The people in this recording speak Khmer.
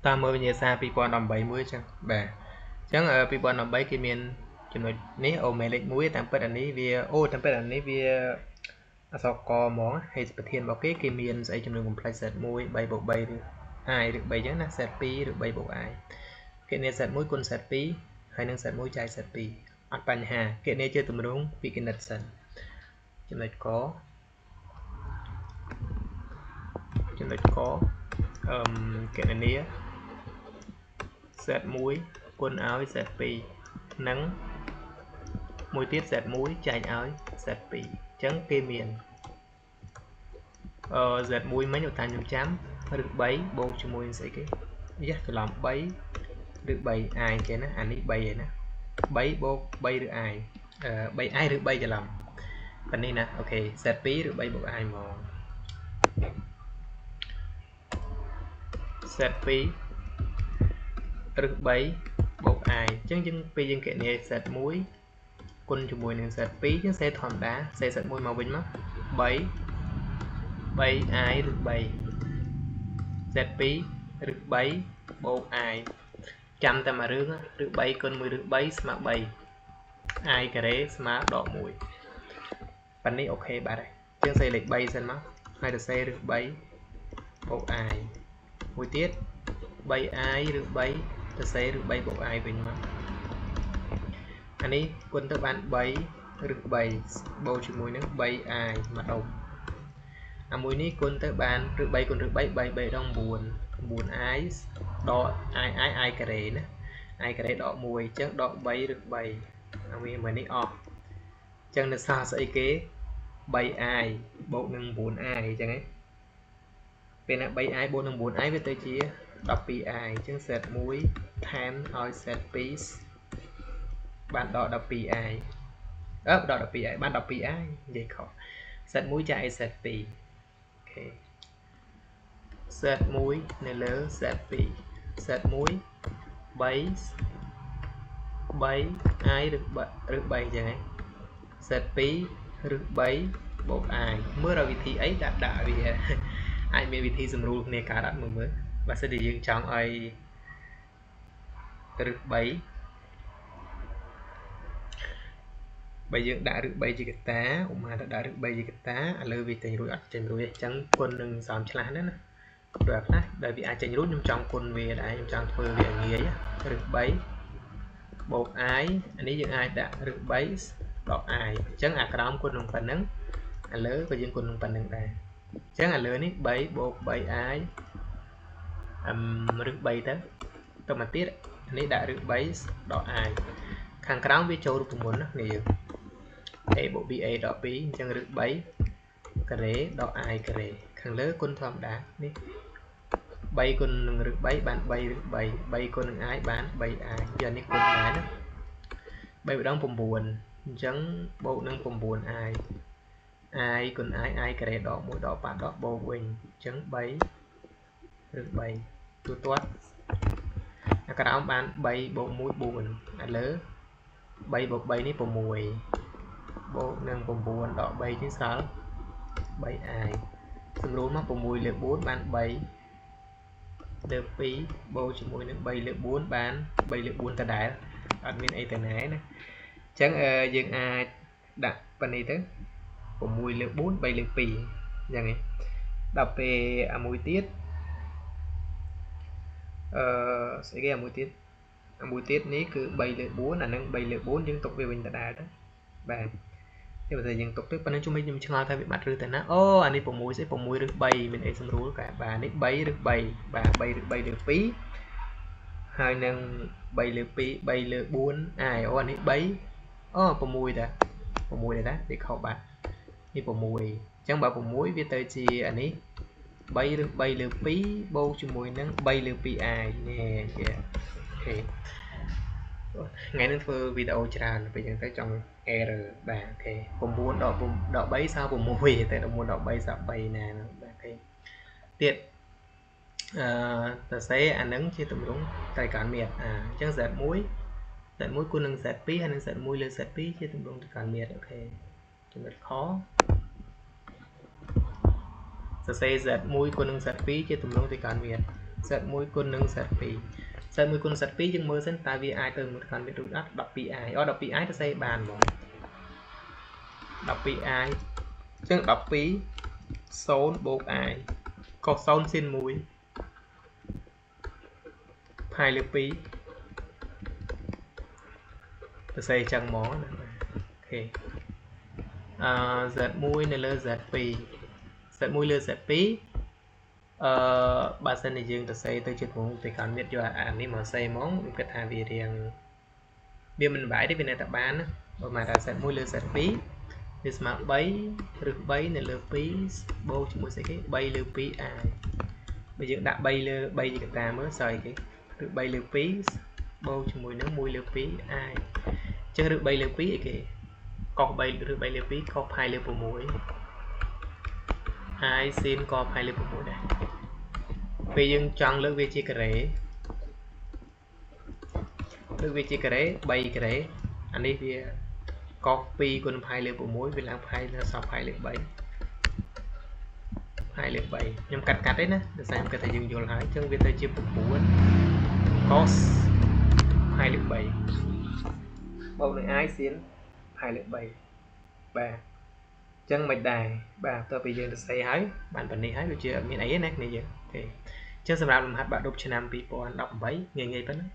តាមមើលវិញ្ញាសា2013មួយចឹងបាទអញ្ចឹង2013គេមានចំណុចនេះអូមេលេខ1តាមពិតអានេះវាតាមពិតអានេះវាអក្សរកហ្មងហើយប្រធានរបស់គេមានស្អីចំនួន complex set 1 3 + 3 ឬ i ឬ 3 អញ្ចឹងណា set 2ឬ 3 + i គេនេះ set 1 គុណ set 2ហើយនឹង set 1 ចែក set 2អត់បញ្ហាគេនេះជាទម្រង់ពីគណិតសិនចំណុចកគណនា set 1គុណឲ្យ set 2និងមួយទៀត set 1ចែកឲ្យ set 2អញ្ចឹងគេមានset 1មិញតាមខ្ញុំចាំឬ3បូកជាមួយនឹងស្អីគេយ៉ាច្រឡំ3ឬ 3i គេណាអានេះ3ឯណា3បូក3ឬ i 3i ឬ 3ច្រឡំប៉ានេះណាអូខេ set 2ឬ3បូក i មក set 2ឬ3បូក i អញ្ចឹងយើងពេលយើងគណនា set 1គុណជាមួយនឹង set 2អញ្ចឹងសេធម្មតាសេ set 1មកវិញមក3i ឬ3 set 2ឬ3បូក i ចាំតែមួយរឿងឬ3គុណ1ឬ3ស្មើ3 i ការ៉េស្មើដក1ប៉ានេះអូខេបាទហើយអញ្ចឹងសេលេខ3សិនមកហើយទៅសេឬ3បូក i មួយទៀត 3i ឬ3ទៅសេឬ3បូក i វិញមកអានេះគុណទៅបាន3ឬ3បូកជាមួយនឹង 3i មកដុំអាមួយនេះគុណទៅបានឬ3គុណឬ3 3 3ដង 9 9i ដក i ការ៉េណា i ការ៉េដក1អញ្ចឹងដក3ឬ3អាមួយនេះអស់អញ្ចឹងនៅសល់ស្អីគេ 3i បូកនឹង 9i អញ្ចឹងឯងពេលណា 3i បូកនឹង 9i វាទៅជា 12i អញ្ចឹង set 1ថែមឲ្យ set 2បានដក 12i ដក 12i បាន 12i និយាយខុស set 1ចែកឲ្យ set 2 okay. set 1នៅលើ set 2 set 1 3i ឬ 3 អញ្ចឹងឯង set 2ឬ3បូក i មើលរកវិធីអីដាក់វាអាចមានវិធីសម្រួលគ្នាកើតអត់មើលបើសិនជាយើងចង់ឲ្យឬ3បើយើងដាក់ឬ3ជាកតាឧមាថាដាក់ឬ3ជាកតាឥឡូវវាចេញរួចអត់ចេញរួចទេអញ្ចឹងគុណនឹងសំឆ្លាស់ណាណាព្រោះខ្លះដែលវាអាចចេញរួចខ្ញុំចង់គុណវាដែរខ្ញុំចង់ធ្វើវាងាយឬ3បូក i អានេះយើងអាចដាក់ឬ3ដក i អញ្ចឹងអាក្រោមគុណនឹងប៉ុណ្្នឹងឥឡូវក៏យើងគុណនឹងប៉ុណ្្នឹងដែរអញ្ចឹងឥឡូវនេះ3បូក 3i ឬ3ទៅមកទៀតនេះដាក់ឬ3ដក i ខាងក្រោមវាចូលរូបមន្តណាគ្នាយើង a បូក ba ដក 2អញ្ចឹងឬ3ការ៉េដក i ការ៉េខាងលើគុណធម្មតានេះ3គុណនឹងឬ3បាន3ឬ3គុណនឹង i បាន 3i យកនេះគុណដែរណា3ម្ដង9អញ្ចឹងបូកនឹង 9i i គុណ i ការ៉េដក1ដក8ដកបូកវិញអញ្ចឹង3ឬ3ទូទាត់អាក្រោមបាន3បូក1 4ឥឡូវ3បូក3នេះ6បូកនឹង9ដក3ជាសល់ 3i សម្រួលមក6លើ4បាន3លើ2បូកជាមួយនឹង3លើ4បាន3លើ4ដដែលអត់មានអីទៅណាណាអញ្ចឹងយើងអាចដាក់ប៉ុណ្នេះទៅ6លើ4 3លើ2អញ្ចឹងឯងដល់ពេលអាមួយទៀតស្អីគេអាមួយទៀតនេះគឺ3លើ4អានឹង3លើ4យើងទុកវាវិញដដែលទៅបាទតែបើយើងទុកទៅប៉ុណ្ណឹងជុំខ្ញុំឆ្ងល់ថាវាបាត់ឬទៅណាអូអានេះ6ស្អី6ឬ3មានអីសម្រួលកាបាទនេះ3ឬ3បាទ3ឬ3លើ2ហើយនឹង3លើ2 3លើ4អាអូអានេះ3អូ6ដែរដែរវាខុសបាទនេះ6អញ្ចឹងបើ6វាទៅជាអានេះ3ឬ3លើ2បូកជាមួយនឹង3លើ 2i នេះអូខេថ្ងៃនេះធ្វើវីដេអូច្រើនពេលអញ្ចឹងទៅចង់ error បាទអូខេ9ដក3សល់6តែ9ដក3សល់3ណាបាទអូខេទៀតសរសេរអានឹងជាទម្រង់ត្រៃកោណមាត្រអញ្ចឹង z1 គុណនឹង z2 ហើយនឹង z1 លើ z2 ជាទម្រង់ត្រៃកោណមាត្រអូខេចំណុចខសរសេរ z1 គុណនឹង z2 ជាទម្រង់ត្រៃកោណមាត្រ Z1 គុណនឹងZ2 Z1 គុណZ2 យើងមើលសិនតើវាអាចទៅមួយកាន់មានដូចអត់ 12i អត់ 12i ទៅសេបានហ្មង 12i អញ្ចឹង 12 0 បូក i កុស0ស៊ីន1ផាយលើ2ទៅសេអញ្ចឹងហ្មងណាអូខេZ1 នៅលើ Z2 Z1 លើ Z2 បើសិនជាយើងទៅសេទៅជាក្នុងទៅកាន់មានយកអានេះមកសេហ្មងខ្ញុំគិតថាវារៀងវាមិនបាយទេវានៅតែបានណាបើមកថា Z1 លើ Z2 វាស្មើ3ឬ3នៅលើ2បូកជាមួយស្អីគេ3លើ 2i បើយើងដាក់3លើ3ជាកតាមើលស្អីគេឬ3លើ2បូកជាមួយនឹង1លើ 2i អញ្ចឹងឬ3លើ2អីគេកុស3ឬ3លើ2កុសផាយលើ6 i ស៊ីនកុសផាយលើ6ដែរពេលយើងចង់លើកវាជាការ៉េលើកវាជាការ៉េ3ការ៉េអានេះវាកុស2គុណផាយលើ6វាឡើងផាយលើសល់ផាយលើ3ផាយលើ3ខ្ញុំកាត់ទេណាដោយសារខ្ញុំគិតថាយើងយល់ហើយអញ្ចឹងវាទៅជា9 cos ផាយលើ3បូកនឹង i ស៊ីនផាយលើ3បាទអញ្ចឹងមិនដែរបាទតើពេលយើងទៅស្អីហើយបានប៉ុណ្នេះហើយវាជាមានអីណាគ្នាយើងអូខេអញ្ចឹងសម្រាប់លំហាត់បាក់ឌុបឆ្នាំ2018ងាយៗប៉ុណ្ណឹង